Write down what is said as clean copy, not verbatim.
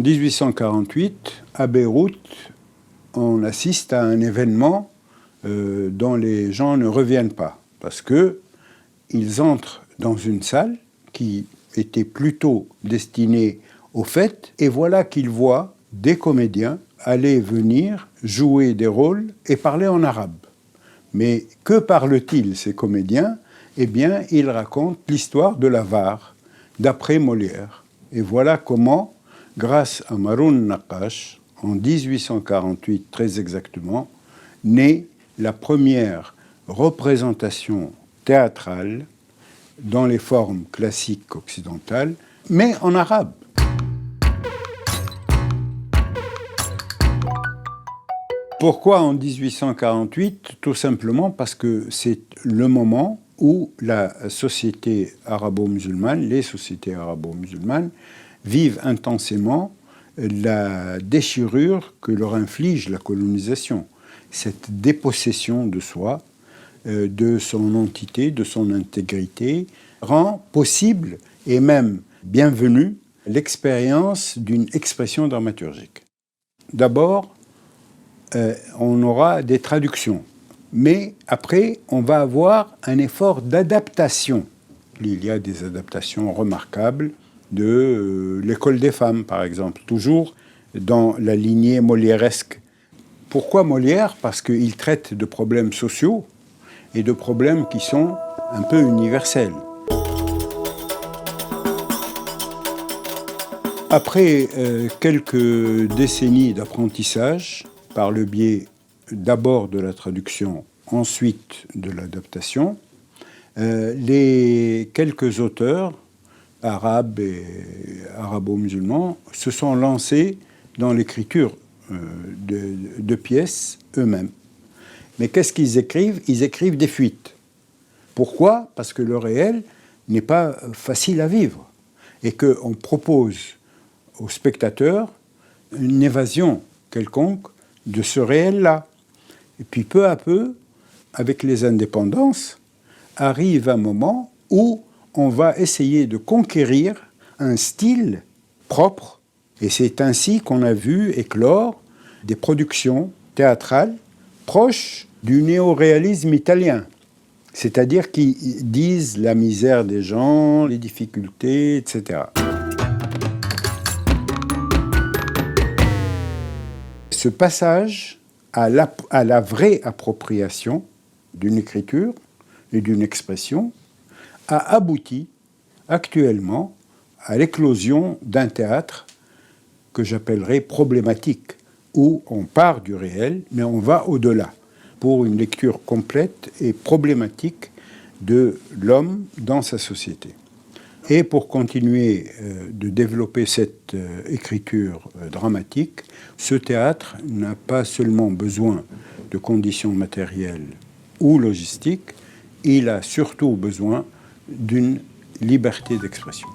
1848, à Beyrouth, on assiste à un événement dont les gens ne reviennent pas, parce qu'ils entrent dans une salle qui était plutôt destinée aux fêtes, et voilà qu'ils voient des comédiens aller venir jouer des rôles et parler en arabe. Mais que parlent-ils, ces comédiens? Eh bien, ils racontent l'histoire de l'avare, d'après Molière. Et voilà comment, grâce à Maroun Naqash, en 1848 très exactement, naît la première représentation théâtrale dans les formes classiques occidentales, mais en arabe. Pourquoi en 1848? Tout simplement parce que c'est le moment où la société arabo-musulmane, les sociétés arabo-musulmanes, vivent intensément la déchirure que leur inflige la colonisation. Cette dépossession de soi, de son entité, de son intégrité, rend possible et même bienvenue l'expérience d'une expression dramaturgique. D'abord, on aura des traductions, mais après, on va avoir un effort d'adaptation. Il y a des adaptations remarquables de l'école des femmes, par exemple, toujours dans la lignée molièresque. Pourquoi Molière? Parce qu'il traite de problèmes sociaux et de problèmes qui sont un peu universels. Après quelques décennies d'apprentissage, par le biais d'abord de la traduction, ensuite de l'adaptation, les quelques auteurs arabes et arabo-musulmans se sont lancés dans l'écriture de pièces eux-mêmes. Mais qu'est-ce qu'ils écrivent? Ils écrivent des fuites. Pourquoi? Parce que le réel n'est pas facile à vivre et qu'on propose aux spectateurs une évasion quelconque de ce réel-là. Et puis peu à peu, avec les indépendances, arrive un moment où on va essayer de conquérir un style propre. Et c'est ainsi qu'on a vu éclore des productions théâtrales proches du néoréalisme italien. C'est-à-dire qui disent la misère des gens, les difficultés, etc. Ce passage à la vraie appropriation d'une écriture et d'une expression a abouti actuellement à l'éclosion d'un théâtre que j'appellerais problématique, où on part du réel, mais on va au-delà, pour une lecture complète et problématique de l'homme dans sa société. Et pour continuer de développer cette écriture dramatique, ce théâtre n'a pas seulement besoin de conditions matérielles ou logistiques, il a surtout besoin d'une liberté d'expression.